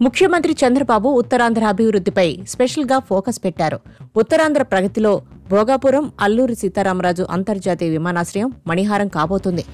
ముఖ్యమంత్రి చంద్రబాబు ఉత్తరాంధ్ర అభివృద్ధిపై స్పెషల్గా ఫోకస్ పెట్టారు. ఉత్తరాంధ్ర ప్రగతిలో భోగాపురం అల్లూరి సీతారామరాజు అంతర్జాతీయ విమానాశ్రయం మణిహారం కాబోతుంది.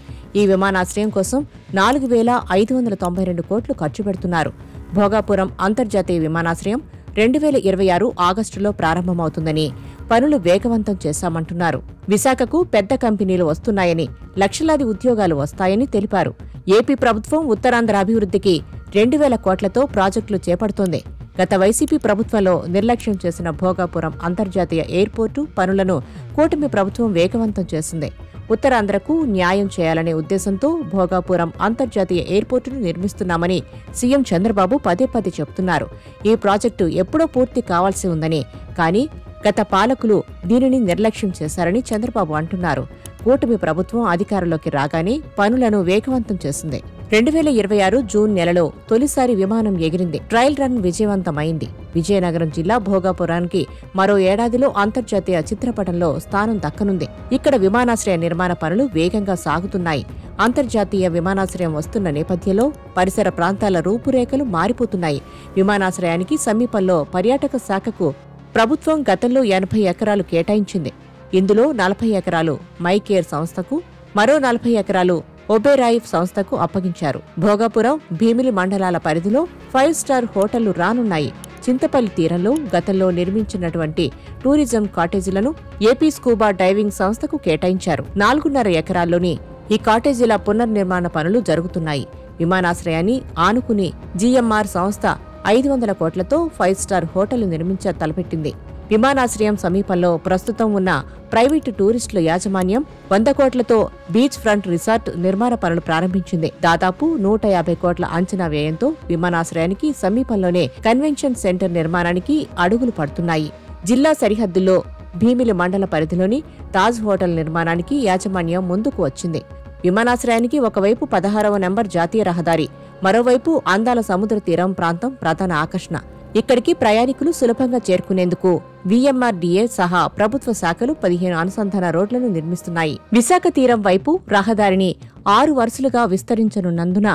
ఈ విమానాశ్రయం కోసం 4,592 కోట్లు ఖర్చు పెడుతున్నారు. భోగాపురం అంతర్జాతీయ విమానాశ్రయం 2026 ఆగస్టులో ప్రారంభమవుతుందని, పనులు వేగవంతం చేశామంటున్నారు. విశాఖకు పెద్ద కంపెనీలు వస్తున్నాయని, లక్షలాది ఉద్యోగాలు వస్తాయని తెలిపారు. ఏపీ ప్రభుత్వం ఉత్తరాంధ్ర అభివృద్ధికి 2,000 కోట్లతో ప్రాజెక్టులు చేపడుతోంది. గత వైసీపీ ప్రభుత్వంలో నిర్లక్ష్యం చేసిన భోగాపురం అంతర్జాతీయ ఎయిర్పోర్టు పనులను కూటమి ప్రభుత్వం వేగవంతం చేసింది. ఉత్తరాంధ్రకు న్యాయం చేయాలనే ఉద్దేశంతో భోగాపురం అంతర్జాతీయ ఎయిర్పోర్టును నిర్మిస్తున్నామని సీఎం చంద్రబాబు పదే పదే చెబుతున్నారు. ఈ ప్రాజెక్టు ఎప్పుడో పూర్తి కావాల్సి ఉందని, కానీ గత పాలకులు దీనిని నిర్లక్ష్యం చేశారని చంద్రబాబు అంటున్నారు. కూటమి ప్రభుత్వం అధికారంలోకి రాగానే పనులను వేగవంతం చేసింది. 2026 జూన్ నెలలో తొలిసారి విమానం ఎగిరింది. ట్రయల్ రన్ విజయవంతమైంది. విజయనగరం జిల్లా భోగాపురానికి మరో ఏడాదిలో అంతర్జాతీయ చిత్రపటంలో స్థానం దక్కనుంది. ఇక్కడ విమానాశ్రయ నిర్మాణ పనులు వేగంగా సాగుతున్నాయి. అంతర్జాతీయ విమానాశ్రయం వస్తున్న నేపథ్యంలో పరిసర ప్రాంతాల రూపురేఖలు మారిపోతున్నాయి. విమానాశ్రయానికి సమీపంలో పర్యాటక శాఖకు ప్రభుత్వం గతంలో 80 ఎకరాలు కేటాయించింది. ఇందులో 40 ఎకరాలు మైకేర్ సంస్థకు, మరో 40 ఎకరాలు ఒబెరాయ్ సంస్థకు అప్పగించారు. భోగాపురం, భీమిలి మండలాల పరిధిలో 5 స్టార్ హోటళ్లు రానున్నాయి. చింతపల్లి తీరంలో గతంలో నిర్మించినటువంటి టూరిజం కాటేజీలను ఏపీ స్కూబా డైవింగ్ సంస్థకు కేటాయించారు. 4.5 ఎకరాల్లోని ఈ కాటేజీల పునర్నిర్మాణ పనులు జరుగుతున్నాయి. విమానాశ్రయాన్ని ఆనుకుని జీఎంఆర్ సంస్థ 500 కోట్లతో 5 స్టార్ హోటల్ నిర్మించ తలపెట్టింది. విమానాశ్రయం సమీపంలో ప్రస్తుతం ఉన్న ప్రైవేటు టూరిస్టుల యాజమాన్యం 100 కోట్లతో బీచ్ ఫ్రంట్ రిసార్ట్ నిర్మాణ పనులు ప్రారంభించింది. దాదాపు 150 కోట్ల అంచనా వ్యయంతో విమానాశ్రయానికి సమీపంలోనే కన్వెన్షన్ సెంటర్ నిర్మాణానికి అడుగులు పడుతున్నాయి. జిల్లా సరిహద్దుల్లో భీమిలి మండల పరిధిలోని తాజ్ హోటల్ నిర్మాణానికి యాజమాన్యం ముందుకు వచ్చింది. విమానాశ్రయానికి ఒకవైపు 16వ నెంబర్ జాతీయ రహదారి, మరోవైపు అందాల సముద్ర తీరం ప్రాంతం ప్రధాన ఆకర్షణ. ఇక్కడికి ప్రయాణికులు సులభంగా చేరుకునేందుకు వీఎంఆర్డీఏ సహా ప్రభుత్వ శాఖలు 15 అనుసంధాన రోడ్లను నిర్మిస్తున్నాయి. విశాఖ తీరం వైపు రహదారిని 6 వరుసలుగా విస్తరించనున్నందున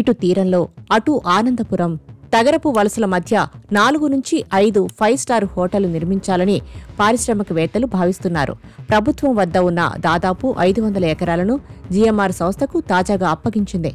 ఇటు తీరంలో, అటు ఆనందపురం, తగరపు వలసల మధ్య 4 నుంచి 5 5 స్టార్ హోటళ్లు నిర్మించాలని పారిశ్రామికవేత్తలు భావిస్తున్నారు. ప్రభుత్వం వద్ద ఉన్న దాదాపు 500 ఎకరాలను జీఎంఆర్ సంస్థకు తాజాగా అప్పగించింది.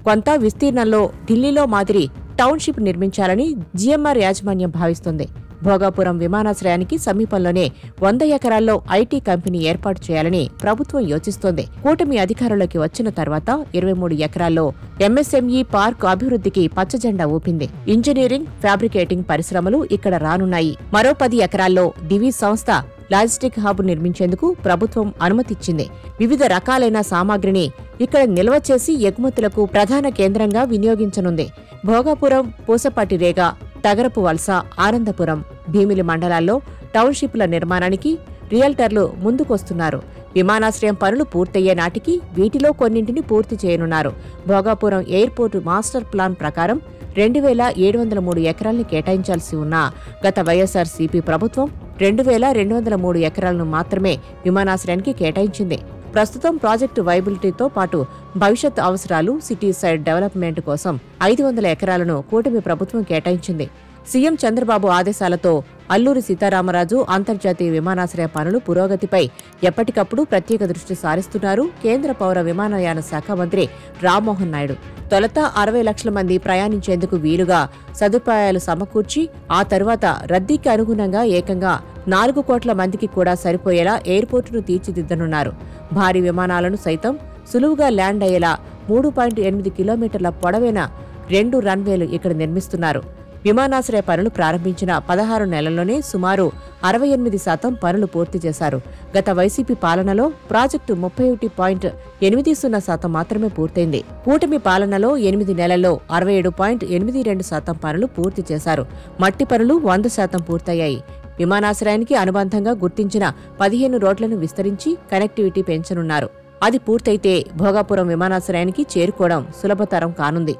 కొంత విస్తీర్ణంలో ఢిల్లీలో మాదిరి టౌన్షిప్ నిర్మించాలని జీఎంఆర్ యాజమాన్యం భావిస్తోంది. భోగాపురం విమానాశ్రయానికి సమీపంలోనే 100 ఎకరాల్లో ఐటీ కంపెనీ ఏర్పాటు చేయాలని ప్రభుత్వం యోచిస్తోంది. కూటమి అధికారంలోకి వచ్చిన తర్వాత 23 ఎకరాల్లో ఎంఎస్ఎంఈ పార్క్ అభివృద్ధికి పచ్చజెండా ఊపింది. ఇంజనీరింగ్, ఫ్యాబ్రికేటింగ్ పరిశ్రమలు ఇక్కడ రానున్నాయి. మరో 10 ఎకరాల్లో డివి సంస్థ లాజిస్టిక్ హబ్ నిర్మించేందుకు ప్రభుత్వం అనుమతిచ్చింది. వివిధ రకాలైన సామాగ్రిని ఇక్కడ నిల్వ చేసి ఎగుమతులకు ప్రధాన కేంద్రంగా వినియోగించనుంది. భోగాపురం, పూసపాటిరేగ, తగరపు వలస, ఆనందపురం, భీమిలి మండలాల్లో టౌన్షిప్ల నిర్మాణానికి రియల్టర్లు ముందుకొస్తున్నారు. విమానాశ్రయం పనులు పూర్తయ్యే నాటికి వీటిలో కొన్నింటిని పూర్తి చేయనున్నారు. భోగాపురం ఎయిర్పోర్టు మాస్టర్ ప్లాన్ ప్రకారం 2,703 ఎకరాల్ని కేటాయించాల్సి ఉన్నా గత వైఎస్ఆర్సీపీ ప్రభుత్వం 2,203 ఎకరాలను మాత్రమే విమానాశ్రయానికి కేటాయించింది. ప్రస్తుతం ప్రాజెక్టు వైబిలిటీతో పాటు భవిష్యత్ అవసరాలు, సిటీ సైడ్ డెవలప్మెంట్ కోసం 500 ఎకరాలను కూటమి ప్రభుత్వం కేటాయించింది. సీఎం చంద్రబాబు ఆదేశాలతో అల్లూరి సీతారామరాజు అంతర్జాతీయ విమానాశ్రయ పనులు పురోగతిపై ఎప్పటికప్పుడు ప్రత్యేక దృష్టి సారిస్తున్నారు కేంద్ర పౌర విమానయాన శాఖ మంత్రి రామ్మోహన్ నాయుడు. తొలుత 60 లక్షల మంది ప్రయాణించేందుకు వీలుగా సదుపాయాలు సమకూర్చి, ఆ తరువాత రద్దీకి అనుగుణంగా ఏకంగా 4 కోట్ల మందికి కూడా సరిపోయేలా ఎయిర్పోర్టును తీర్చిదిద్దనున్నారు. భారీ విమానాలను సైతం సులువుగా ల్యాండ్ అయ్యేలా 3.8 కిలోమీటర్ల పొడవైన 2 రన్వేలు ఇక్కడ నిర్మిస్తున్నారు. విమానాశ్రయ పనులు ప్రారంభించిన 16 నెలల్లోనే సుమారు 68% పనులు పూర్తి చేశారు. గత వైసీపీ పాలనలో ప్రాజెక్టు 31.80% మాత్రమే పూర్తయింది. కూటమి పాలనలో 8 నెలల్లో 67.82% పనులు పూర్తి చేశారు. మట్టి పనులు 100% పూర్తయ్యాయి. విమానాశ్రయానికి అనుబంధంగా గుర్తించిన 15 రోడ్లను విస్తరించి కనెక్టివిటీ పెంచనున్నారు. అది పూర్తయితే భోగాపురం విమానాశ్రయానికి చేరుకోవడం సులభతరం కానుంది.